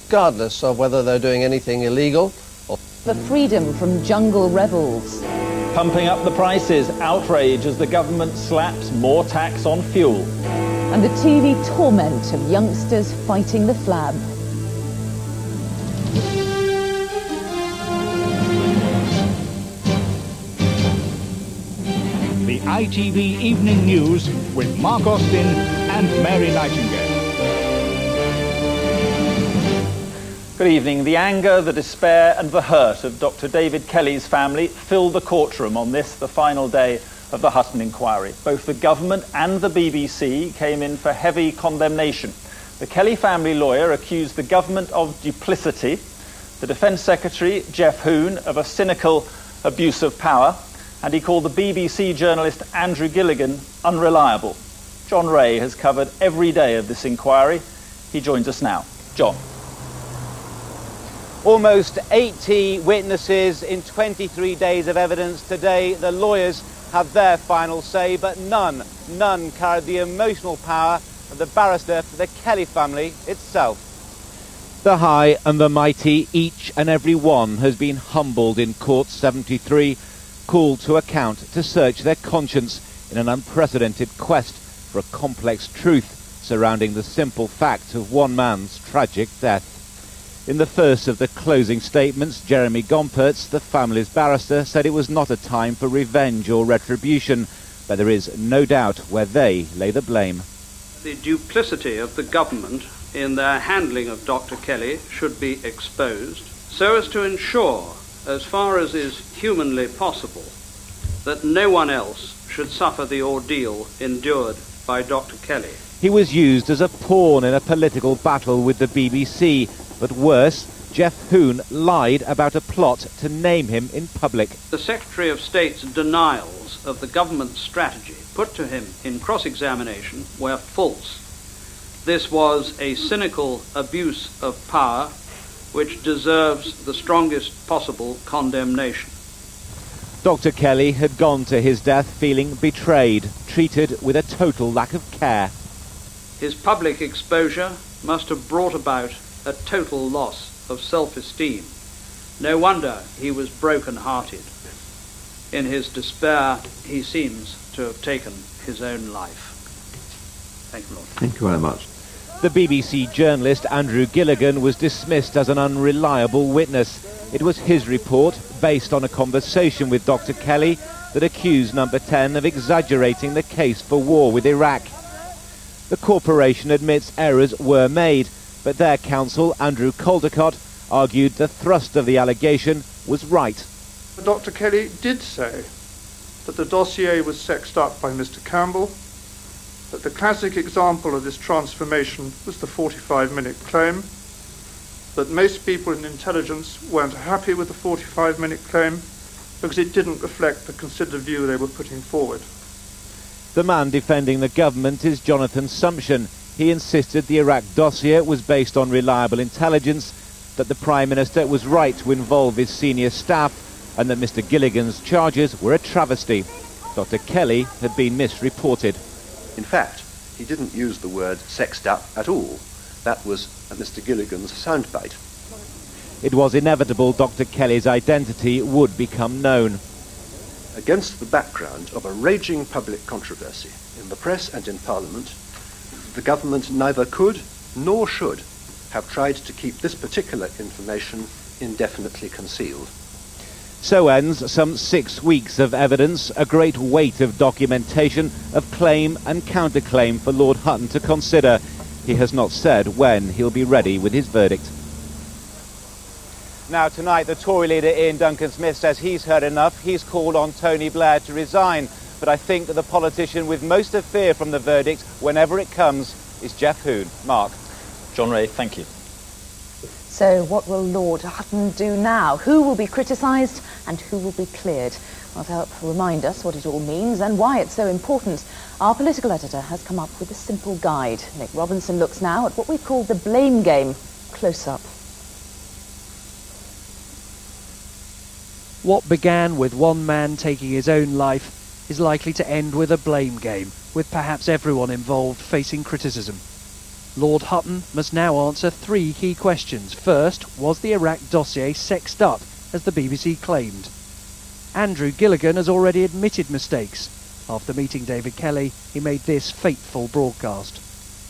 regardless of whether they're doing anything illegal or... For freedom from jungle rebels. Pumping up the prices, outrage as the government slaps more tax on fuel. And the TV torment of youngsters fighting the flab. The ITV Evening News with Mark Austin and Mary Nightingale. Good evening. The anger, the despair and the hurt of Dr. David Kelly's family filled the courtroom on this, the final day of the Hutton inquiry. Both the government and the BBC came in for heavy condemnation. The Kelly family lawyer accused the government of duplicity, the Defence Secretary, Jeff Hoon, of a cynical abuse of power, and he called the BBC journalist Andrew Gilligan unreliable. John Ray has covered every day of this inquiry. He joins us now. John. Almost 80 witnesses in 23 days of evidence. Today, the lawyers have their final say, but none carried the emotional power of the barrister for the Kelly family itself. The high and the mighty, each and every one has been humbled in Court 73, called to account to search their conscience in an unprecedented quest for a complex truth surrounding the simple fact of one man's tragic death. In the first of the closing statements, Jeremy Gompertz, the family's barrister, said it was not a time for revenge or retribution, but there is no doubt where they lay the blame. The duplicity of the government in their handling of Dr. Kelly should be exposed so as to ensure, as far as is humanly possible, that no one else should suffer the ordeal endured by Dr. Kelly. He was used as a pawn in a political battle with the BBC, but worse, Jeff Hoon lied about a plot to name him in public. The Secretary of State's denials of the government's strategy put to him in cross-examination were false. This was a cynical abuse of power which deserves the strongest possible condemnation. Dr. Kelly had gone to his death feeling betrayed, treated with a total lack of care. His public exposure must have brought about a total loss of self-esteem. No wonder he was broken-hearted. In his despair, he seems to have taken his own life. Thank you, Lord. Thank you very much. The BBC journalist Andrew Gilligan was dismissed as an unreliable witness. It was his report, based on a conversation with Dr. Kelly, that accused Number 10 of exaggerating the case for war with Iraq. The corporation admits errors were made, but their counsel, Andrew Caldecott, argued the thrust of the allegation was right. Dr. Kelly did say that the dossier was sexed up by Mr. Campbell, that the classic example of this transformation was the 45-minute claim, that most people in intelligence weren't happy with the 45-minute claim because it didn't reflect the considered view they were putting forward. The man defending the government is Jonathan Sumption. He insisted the Iraq dossier was based on reliable intelligence, that the Prime Minister was right to involve his senior staff, and that Mr. Gilligan's charges were a travesty. Dr. Kelly had been misreported. In fact, he didn't use the word sexed up at all. That was Mr. Gilligan's soundbite. It was inevitable Dr. Kelly's identity would become known. Against the background of a raging public controversy in the press and in Parliament, the government neither could nor should have tried to keep this particular information indefinitely concealed. So ends some 6 weeks of evidence, a great weight of documentation, of claim and counterclaim for Lord Hutton to consider. He has not said when he'll be ready with his verdict. Now tonight, the Tory leader Ian Duncan Smith says he's heard enough. He's called on Tony Blair to resign. But I think that the politician with most to fear from the verdict, whenever it comes, is Jeff Hoon. Mark. John Ray, thank you. So what will Lord Hutton do now? Who will be criticised and who will be cleared? Well, to help remind us what it all means and why it's so important, our political editor has come up with a simple guide. Nick Robinson looks now at what we call the blame game, close up. What began with one man taking his own life is likely to end with a blame game, with perhaps everyone involved facing criticism. Lord Hutton must now answer 3 key questions. First, was the Iraq dossier sexed up, as the BBC claimed? Andrew Gilligan has already admitted mistakes. After meeting David Kelly, he made this fateful broadcast.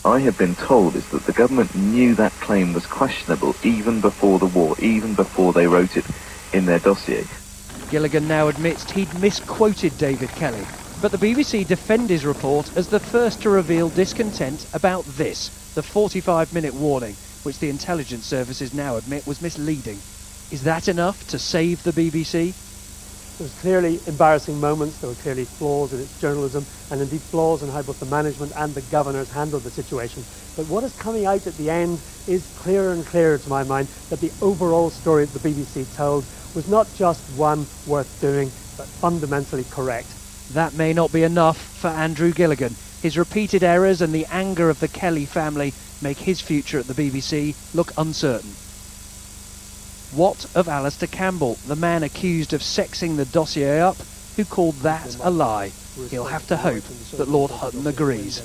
I have been told is that the government knew that claim was questionable even before the war, even before they wrote it in their dossier. Gilligan now admits he'd misquoted David Kelly, but the BBC defend his report as the first to reveal discontent about this, the 45-minute warning, which the intelligence services now admit was misleading. Is that enough to save the BBC? There was clearly embarrassing moments, there were clearly flaws in its journalism, and indeed flaws in how both the management and the governors handled the situation. But what is coming out at the end is clearer and clearer to my mind that the overall story that the BBC told was not just one worth doing, but fundamentally correct. That may not be enough for Andrew Gilligan. His repeated errors and the anger of the Kelly family make his future at the BBC look uncertain. What of Alastair Campbell, the man accused of sexing the dossier up, who called that a lie? He'll have to hope that Lord Hutton agrees.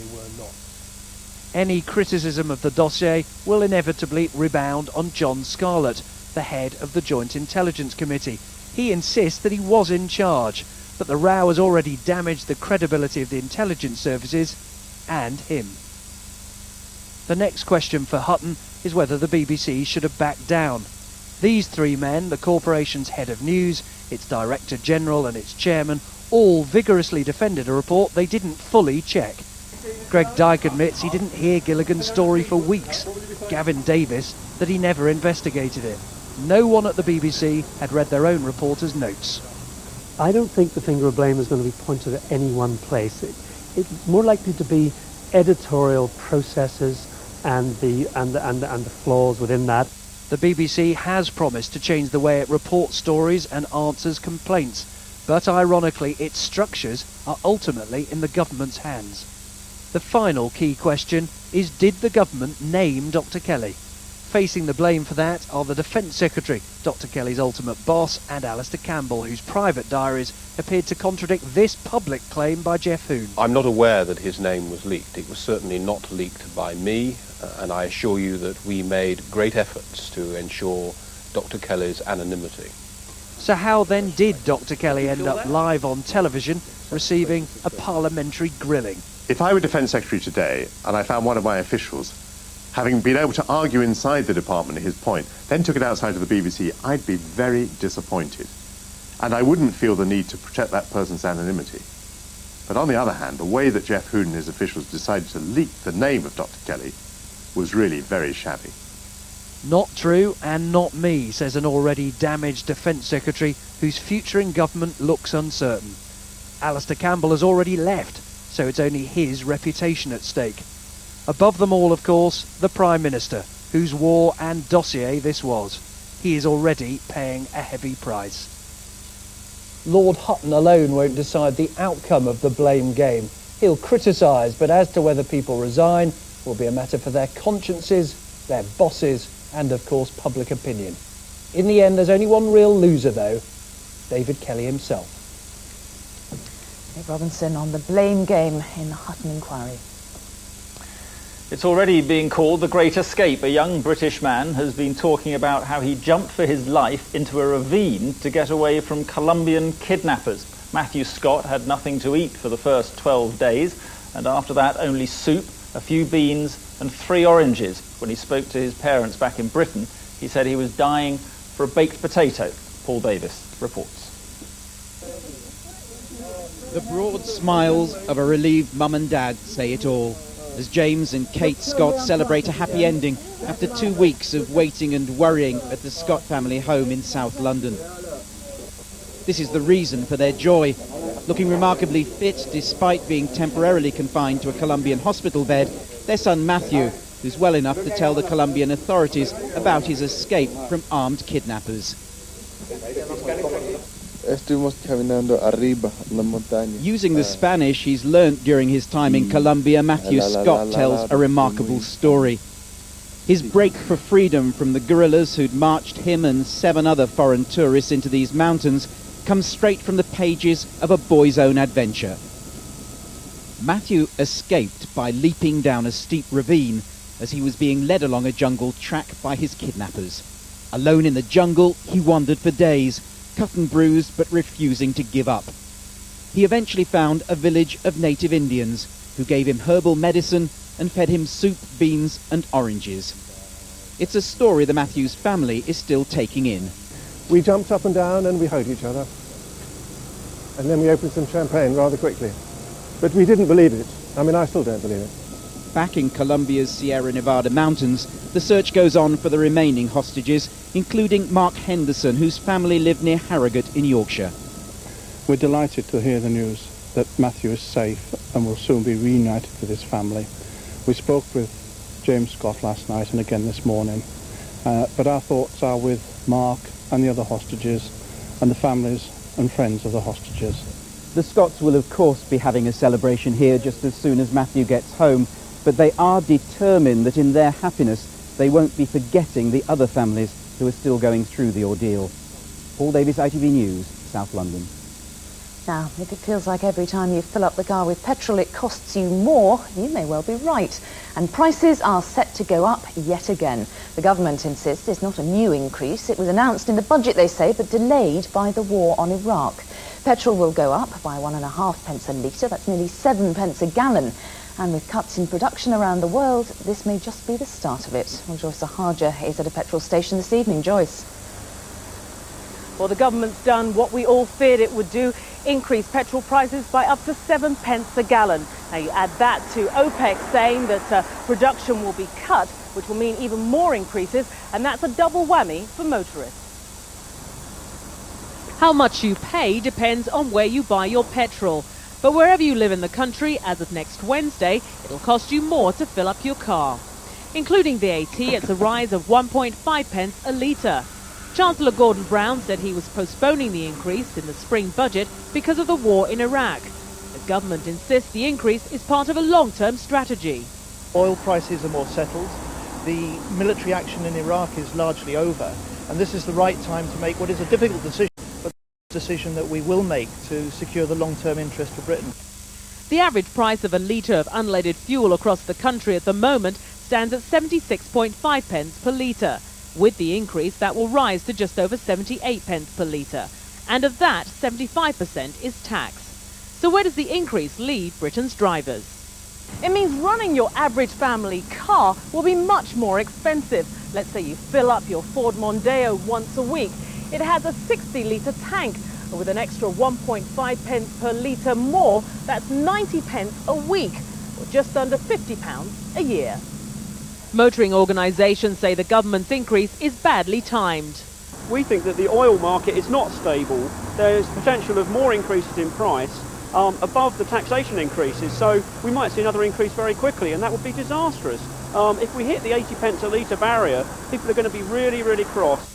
Any criticism of the dossier will inevitably rebound on John Scarlett, the head of the Joint Intelligence Committee. He insists that he was in charge, but the row has already damaged the credibility of the intelligence services and him. The next question for Hutton is whether the BBC should have backed down. These 3 men, the corporation's head of news, its director general and its chairman, all vigorously defended a report they didn't fully check. Greg Dyke admits he didn't hear Gilligan's story for weeks. Gavin Davis that he never investigated it. No one at the BBC had read their own reporter's notes. I don't think the finger of blame is going to be pointed at any one place. It's more likely to be editorial processes and the flaws within that. The BBC has promised to change the way it reports stories and answers complaints, but ironically its structures are ultimately in the government's hands. The final key question is, did the government name Dr. Kelly? Facing the blame for that are the Defence Secretary, Dr. Kelly's ultimate boss, and Alastair Campbell, whose private diaries appeared to contradict this public claim by Jeff Hoon. I'm not aware that his name was leaked. It was certainly not leaked by me, and I assure you that we made great efforts to ensure Dr. Kelly's anonymity. So how then did Dr. Kelly end up live on television, receiving a parliamentary grilling? If I were Defence Secretary today, and I found one of my officials having been able to argue inside the department his point, then took it outside to the BBC, I'd be very disappointed. And I wouldn't feel the need to protect that person's anonymity. But on the other hand, the way that Jeff Hoon and his officials decided to leak the name of Dr. Kelly was really very shabby. Not true and not me, says an already damaged Defence Secretary whose future in government looks uncertain. Alastair Campbell has already left, so it's only his reputation at stake. Above them all, of course, the Prime Minister, whose war and dossier this was. He is already paying a heavy price. Lord Hutton alone won't decide the outcome of the blame game. He'll criticise, but as to whether people resign will be a matter for their consciences, their bosses, and of course public opinion. In the end, there's only one real loser though, David Kelly himself. Nick Robinson on the blame game in the Hutton inquiry. It's already being called the Great Escape. A young British man has been talking about how he jumped for his life into a ravine to get away from Colombian kidnappers. Matthew Scott had nothing to eat for the first 12 days, and after that only soup, a few beans and 3 oranges. When he spoke to his parents back in Britain, he said he was dying for a baked potato. Paul Davis reports. The broad smiles of a relieved mum and dad say it all, as James and Kate Scott celebrate a happy ending after 2 weeks of waiting and worrying at the Scott family home in South London. This is the reason for their joy. Looking remarkably fit despite being temporarily confined to a Colombian hospital bed, their son Matthew, who's well enough to tell the Colombian authorities about his escape from armed kidnappers. Using the Spanish he's learnt during his time in Colombia, Matthew Scott tells a remarkable story. His break for freedom from the guerrillas who'd marched him and 7 other foreign tourists into these mountains comes straight from the pages of a boy's own adventure. Matthew escaped by leaping down a steep ravine, as he was being led along a jungle track by his kidnappers. Alone in the jungle, he wandered for days, cut and bruised but refusing to give up. He eventually found a village of native Indians who gave him herbal medicine and fed him soup, beans and oranges. It's a story the Matthews family is still taking in. We jumped up and down and we hugged each other. And then we opened some champagne rather quickly. But we didn't believe it. I mean, I still don't believe it. Back in Colombia's Sierra Nevada mountains, the search goes on for the remaining hostages, including Mark Henderson, whose family live near Harrogate in Yorkshire. We're delighted to hear the news that Matthew is safe and will soon be reunited with his family. We spoke with James Scott last night and again this morning, but our thoughts are with Mark and the other hostages and the families and friends of the hostages. The Scotts will of course be having a celebration here just as soon as Matthew gets home, but they are determined that in their happiness they won't be forgetting the other families who are still going through the ordeal. Paul Davis, ITV News, South London. Now, if it feels like every time you fill up the car with petrol it costs you more, you may well be right. And prices are set to go up yet again. The government insists it's not a new increase. It was announced in the budget, they say, but delayed by the war on Iraq. Petrol will go up by 1.5 pence a litre. That's nearly 7 pence a gallon. And with cuts in production around the world, this may just be the start of it. Well, Joyce Sahaja is at a petrol station this evening. Joyce. Well, the government's done what we all feared it would do, increase petrol prices by up to 7 pence a gallon. Now you add that to OPEC saying that production will be cut, which will mean even more increases, and that's a double whammy for motorists. How much you pay depends on where you buy your petrol. But wherever you live in the country, as of next Wednesday, it'll cost you more to fill up your car. Including VAT, it's a rise of 1.5 pence a litre. Chancellor Gordon Brown said he was postponing the increase in the spring budget because of the war in Iraq. The government insists the increase is part of a long-term strategy. Oil prices are more settled. The military action in Iraq is largely over. And this is the right time to make what is a difficult decision, but a decision that we will make to secure the long-term interest for Britain. The average price of a litre of unleaded fuel across the country at the moment stands at 76.5 pence per litre. With the increase, that will rise to just over 78 pence per litre. And of that, 75% is tax. So where does the increase leave Britain's drivers? It means running your average family car will be much more expensive. Let's say you fill up your Ford Mondeo once a week. It has a 60-litre tank. With an extra 1.5 pence per litre more, that's 90 pence a week, or just under £50 a year. Motoring organisations say the government's increase is badly timed. We think that the oil market is not stable. There is potential of more increases in price above the taxation increases, so we might see another increase very quickly, and that would be disastrous. If we hit the 80 pence a litre barrier, people are going to be really, really cross.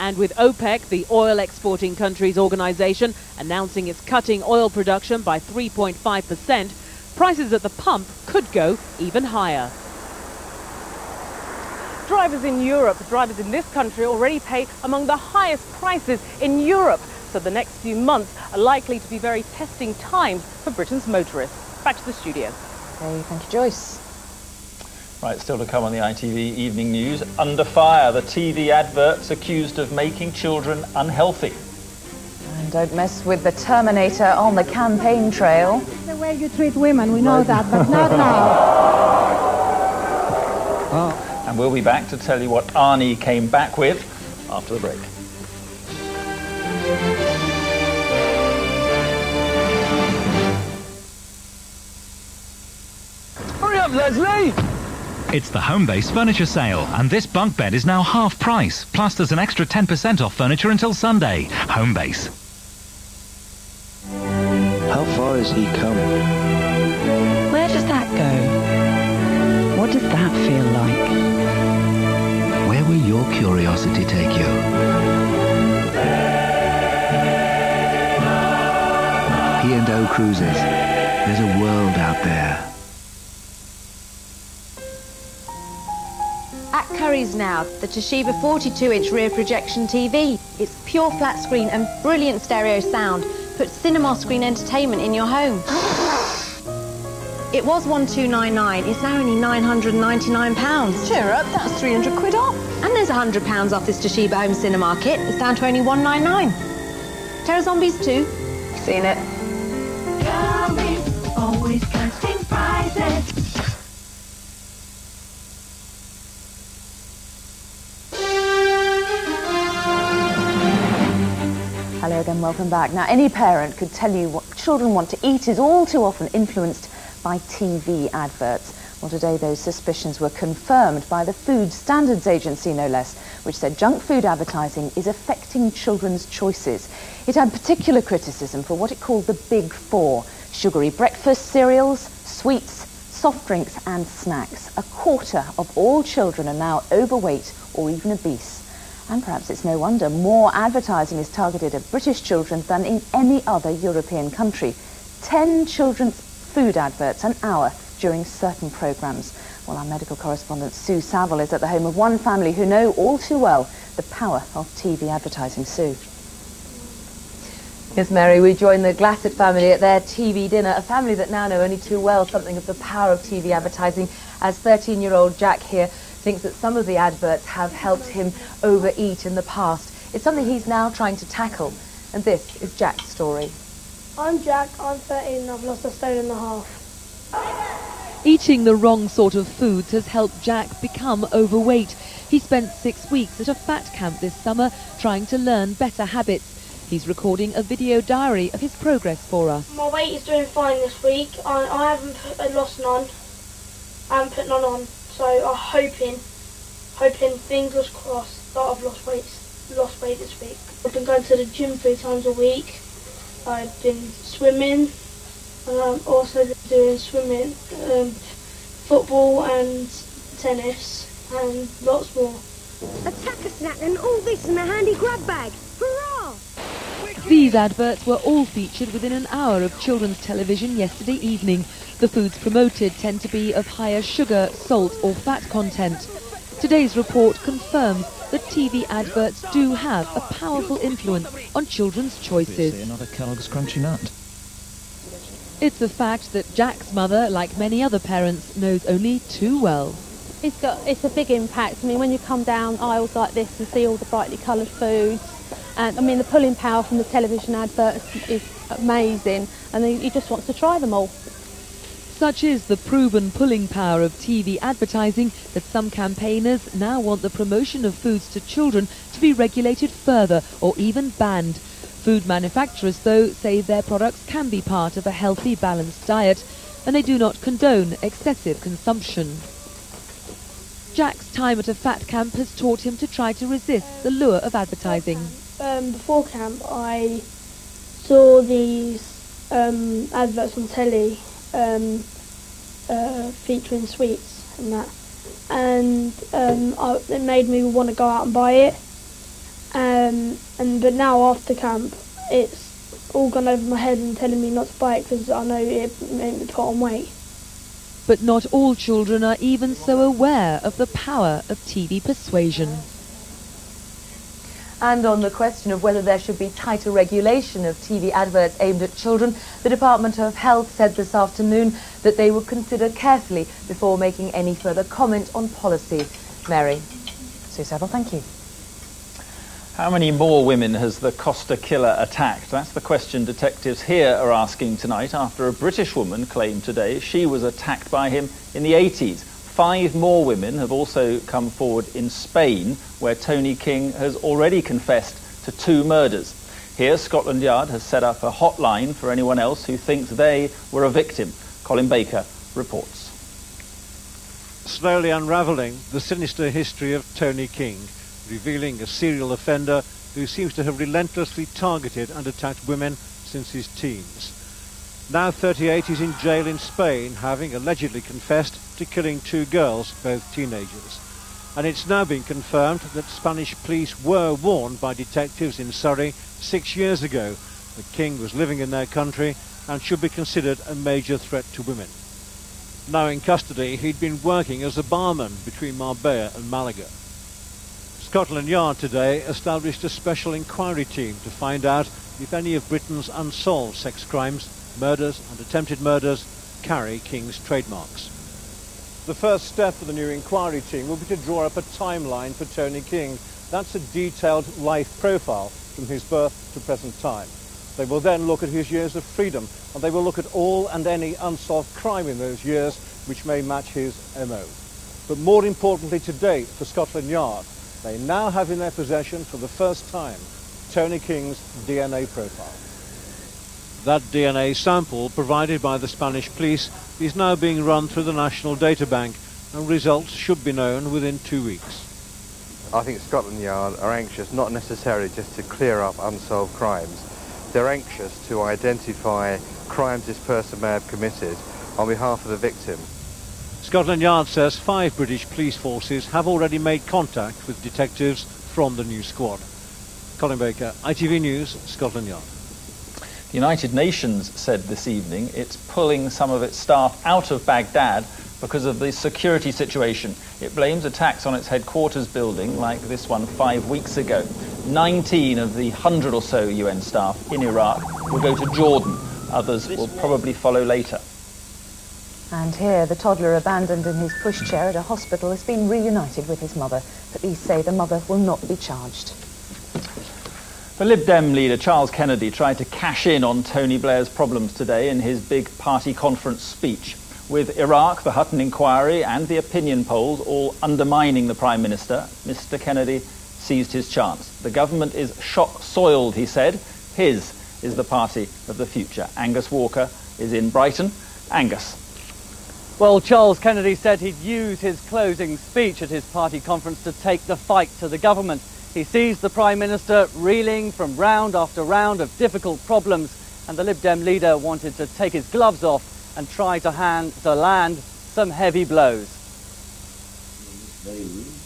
And with OPEC, the oil exporting countries organisation, announcing it's cutting oil production by 3.5%, prices at the pump could go even higher. Drivers in this country already pay among the highest prices in Europe. So the next few months are likely to be very testing times for Britain's motorists. Back to the studio. Okay, thank you, Joyce. Right, still to come on the ITV Evening News. Under fire, the TV adverts accused of making children unhealthy. And don't mess with the Terminator on the campaign trail. The way you treat women, we know that, but not now. And we'll be back to tell you what Arnie came back with after the break. Hurry up, Leslie! It's the Homebase furniture sale, and this bunk bed is now half price. Plus, there's an extra 10% off furniture until Sunday. Homebase. How far has he come? Where does that go? What does that feel like? Where will your curiosity take you? P&O Cruises. There's a world out there. At Currys now, the Toshiba 42-inch rear projection TV. It's pure flat screen and brilliant stereo sound. Put cinema screen entertainment in your home. It was 1,299. It's now only £999. Cheer up, that's 300 quid off. And there's £100 off this Toshiba Home Cinema kit. It's down to only £199. Terror Zombies 2. Seen it. Girl always casting prizes. Hello again, welcome back. Now, any parent could tell you what children want to eat is all too often influenced by TV adverts. Well, today those suspicions were confirmed by the Food Standards Agency, no less, which said junk food advertising is affecting children's choices. It had particular criticism for what it called the Big Four: sugary breakfast cereals, sweets, soft drinks and snacks. A quarter of all children are now overweight or even obese. And perhaps it's no wonder more advertising is targeted at British children than in any other European country. 10 children's food adverts an hour during certain programmes. Well, our medical correspondent Sue Saville is at the home of one family who know all too well the power of TV advertising. Sue. Yes, Mary, we join the Glassett family at their TV dinner, a family that now know only too well something of the power of TV advertising, as 13-year-old Jack here thinks that some of the adverts have helped him overeat in the past. It's something he's now trying to tackle, and this is Jack's story. I'm Jack, I'm 13 and I've lost 1.5 stone. Eating the wrong sort of foods has helped Jack become overweight. He spent 6 weeks at a fat camp this summer trying to learn better habits. He's recording a video diary of his progress for us. My weight is doing fine this week. I haven't lost none. I haven't put none on. So I'm hoping, fingers crossed, that I've lost weight this week. I've been going to the gym 3 times a week. I've been swimming, and I'm also doing swimming, football and tennis, and lots more. A tacker snack and all this in a handy grab bag. Hurrah! These adverts were all featured within an hour of children's television yesterday evening. The foods promoted tend to be of higher sugar, salt or fat content. Today's report confirms that TV adverts do have a powerful influence on children's choices. Another Kellogg's Crunchy Nut. It's a fact that Jack's mother, like many other parents, knows only too well. It's a big impact. I mean, when you come down aisles like this and see all the brightly coloured foods, and I mean the pulling power from the television adverts is amazing, and he just wants to try them all. Such is the proven pulling power of TV advertising that some campaigners now want the promotion of foods to children to be regulated further or even banned. Food manufacturers, though, say their products can be part of a healthy, balanced diet, and they do not condone excessive consumption. Jack's time at a fat camp has taught him to try to resist the lure of advertising. Before camp, I saw these adverts on telly featuring sweets and that, and it made me want to go out and buy it. But now after camp, it's all gone over my head and telling me not to buy it because I know it made me put on weight. But not all children are even so aware of the power of TV persuasion. And on the question of whether there should be tighter regulation of TV adverts aimed at children, the Department of Health said this afternoon that they would consider carefully before making any further comment on policy. Mary. Sue Saville, thank you. How many more women has the Costa killer attacked? That's the question detectives here are asking tonight after a British woman claimed today she was attacked by him in the 80s. 5 more women have also come forward in Spain, where Tony King has already confessed to 2 murders. Here, Scotland Yard has set up a hotline for anyone else who thinks they were a victim. Colin Baker reports. Slowly unravelling the sinister history of Tony King, revealing a serial offender who seems to have relentlessly targeted and attacked women since his teens. Now 38, is in jail in Spain, having allegedly confessed to killing 2 girls, both teenagers. And it's now been confirmed that Spanish police were warned by detectives in Surrey 6 years ago that King was living in their country and should be considered a major threat to women. Now in custody, he'd been working as a barman between Marbella and Malaga. Scotland Yard today established a special inquiry team to find out if any of Britain's unsolved sex crimes, murders and attempted murders carry King's trademarks. The first step for the new inquiry team will be to draw up a timeline for Tony King. That's a detailed life profile from his birth to present time. They will then look at his years of freedom, and they will look at all and any unsolved crime in those years which may match his MO. But more importantly today for Scotland Yard, they now have in their possession for the first time Tony King's DNA profile. That DNA sample provided by the Spanish police is now being run through the National Data Bank, and results should be known within 2 weeks. I think Scotland Yard are anxious not necessarily just to clear up unsolved crimes. They're anxious to identify crimes this person may have committed on behalf of the victim. Scotland Yard says 5 British police forces have already made contact with detectives from the new squad. Colin Baker, ITV News, Scotland Yard. The United Nations said this evening it's pulling some of its staff out of Baghdad because of the security situation. It blames attacks on its headquarters building, like this one 5 weeks ago. 19 of the 100 or so UN staff in Iraq will go to Jordan. Others will probably follow later. And here, the toddler abandoned in his pushchair at a hospital has been reunited with his mother. Police say the mother will not be charged. The Lib Dem leader Charles Kennedy tried to cash in on Tony Blair's problems today in his big party conference speech. With Iraq, the Hutton inquiry and the opinion polls all undermining the Prime Minister, Mr Kennedy seized his chance. The government is shock-soiled, he said. His is the party of the future. Angus Walker is in Brighton. Angus. Well, Charles Kennedy said he'd use his closing speech at his party conference to take the fight to the government. He sees the Prime Minister reeling from round after round of difficult problems, and the Lib Dem leader wanted to take his gloves off and try to land some heavy blows.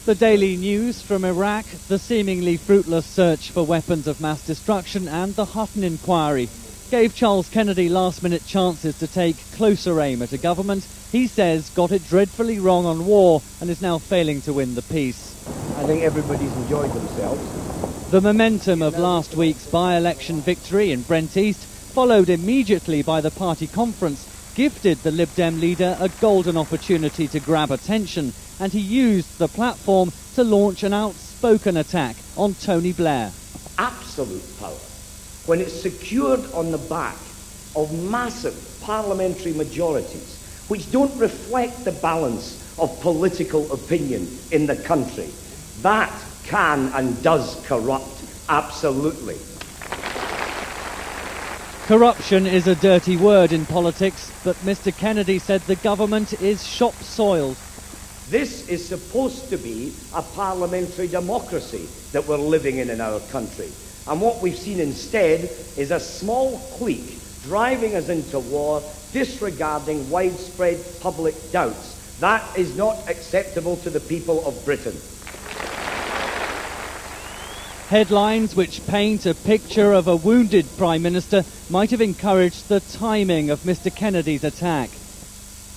The Daily News from Iraq, the seemingly fruitless search for weapons of mass destruction, and the Hutton inquiry gave Charles Kennedy last-minute chances to take closer aim at a government he says got it dreadfully wrong on war and is now failing to win the peace. I think everybody's enjoyed themselves. The momentum of last week's by-election victory in Brent East, followed immediately by the party conference, gifted the Lib Dem leader a golden opportunity to grab attention, and he used the platform to launch an outspoken attack on Tony Blair. Absolute power, when it's secured on the back of massive parliamentary majorities which don't reflect the balance of political opinion in the country, that can and does corrupt, absolutely. Corruption is a dirty word in politics, but Mr Kennedy said the government is shop-soiled. This is supposed to be a parliamentary democracy that we're living in our country. And what we've seen instead is a small clique driving us into war, disregarding widespread public doubts. That is not acceptable to the people of Britain. Headlines which paint a picture of a wounded Prime Minister might have encouraged the timing of Mr Kennedy's attack.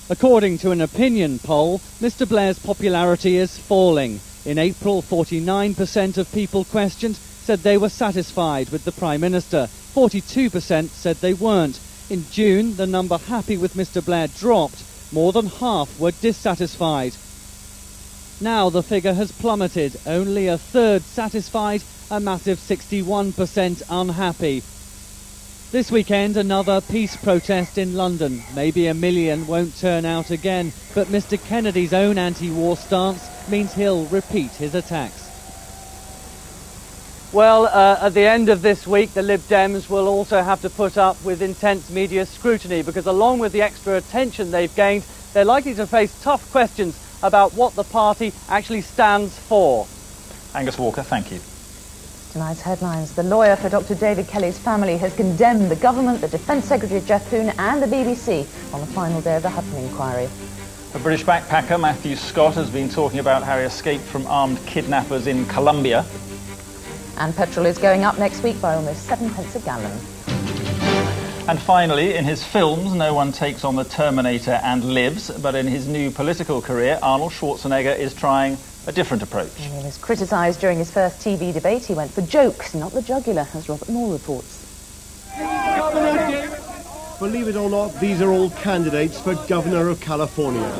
According to an opinion poll, Mr Blair's popularity is falling. In April, 49% of people questioned said they were satisfied with the Prime Minister. 42% said they weren't. In June, the number happy with Mr Blair dropped. More than half were dissatisfied. Now the figure has plummeted. Only a third satisfied, a massive 61% unhappy. This weekend, another peace protest in London. Maybe 1 million won't turn out again, but Mr Kennedy's own anti-war stance means he'll repeat his attacks. Well, at the end of this week, the Lib Dems will also have to put up with intense media scrutiny, because along with the extra attention they've gained, they're likely to face tough questions about what the party actually stands for. Angus Walker, thank you. Tonight's headlines. The lawyer for Dr David Kelly's family has condemned the government, the Defence Secretary Jeff Poon and the BBC on the final day of the Hutton inquiry. The British backpacker Matthew Scott has been talking about how he escaped from armed kidnappers in Colombia. And petrol is going up next week by almost 7p a gallon. And finally, in his films, no one takes on the Terminator and lives, but in his new political career, Arnold Schwarzenegger is trying a different approach. And he was criticised during his first TV debate. He went for jokes, not the jugular, as Robert Moore reports. Believe it or not, these are all candidates for Governor of California.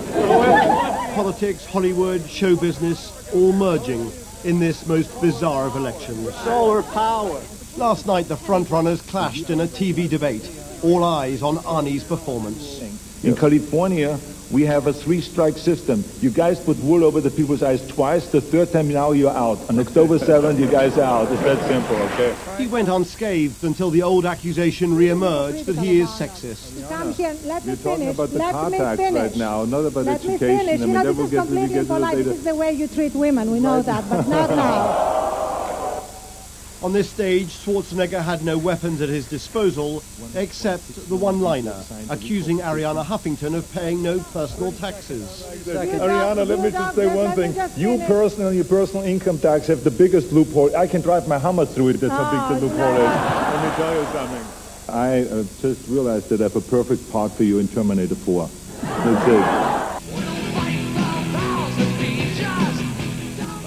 Politics, Hollywood, show business, all merging in this most bizarre of elections. Solar power. Last night, the frontrunners clashed in a TV debate. All eyes on Arnie's performance. In California, we have a three-strike system. You guys put wool over the people's eyes twice. The third time, now you're out. On October 7th, you guys are out. It's that simple, okay? He went unscathed until the old accusation re-emerged that he is sexist. Come here, let me You're talking finish. about the Let car me tax finish. right now, not about Let me education. finish. I You mean, know, that this will is get completely later. impolite. This is the way you treat women. We know that, but not now. On this stage, Schwarzenegger had no weapons at his disposal except the one-liner, accusing Ariana Huffington of paying no personal taxes. Ariana, let me just say one thing. You personally, your personal income tax have the biggest loophole. I can drive my Hummer through it. That's how big the loophole is. Let me tell you something. I just realized that I have a perfect part for you in Terminator 4. That's it.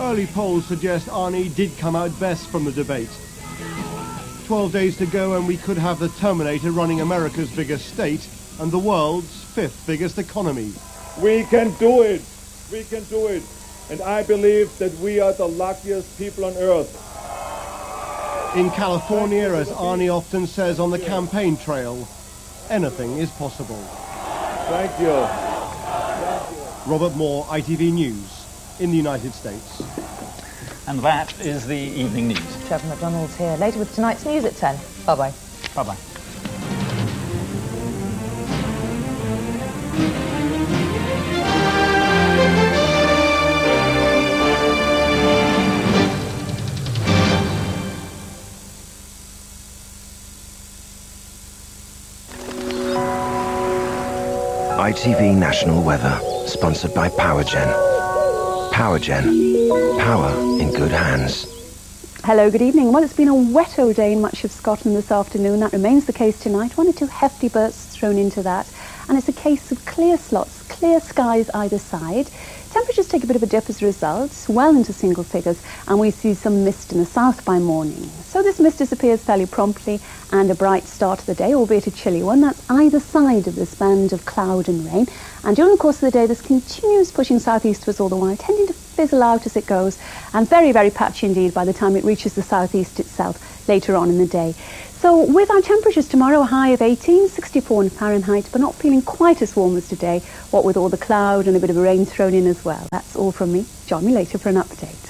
Early polls suggest Arnie did come out best from the debate. 12 days to go and we could have the Terminator running America's biggest state and the world's fifth biggest economy. We can do it. We can do it. And I believe that we are the luckiest people on earth. In California, as Arnie often says on the campaign trail, anything is possible. Thank you. Robert Moore, ITV News, in the United States. And that is the evening news. Trevor McDonald's here. Later with tonight's news at 10. Bye-bye. Bye-bye. ITV National Weather, sponsored by PowerGen. PowerGen. Power in good hands. Hello, good evening. Well, it's been a wet day in much of Scotland this afternoon. That remains the case tonight. 1 or 2 hefty bursts thrown into that. And it's a case of clear slots, clear skies either side. Temperatures take a bit of a dip as a result, well into single figures, and we see some mist in the south by morning. So this mist disappears fairly promptly, and a bright start to the day, albeit a chilly one. That's either side of this band of cloud and rain. And during the course of the day, this continues pushing southeastwards all the while, tending to fizzle out as it goes, and very, very patchy indeed by the time it reaches the southeast itself later on in the day. So with our temperatures tomorrow, a high of 18, 64 in Fahrenheit, but not feeling quite as warm as today, what with all the cloud and a bit of rain thrown in as well. That's all from me. Join me later for an update.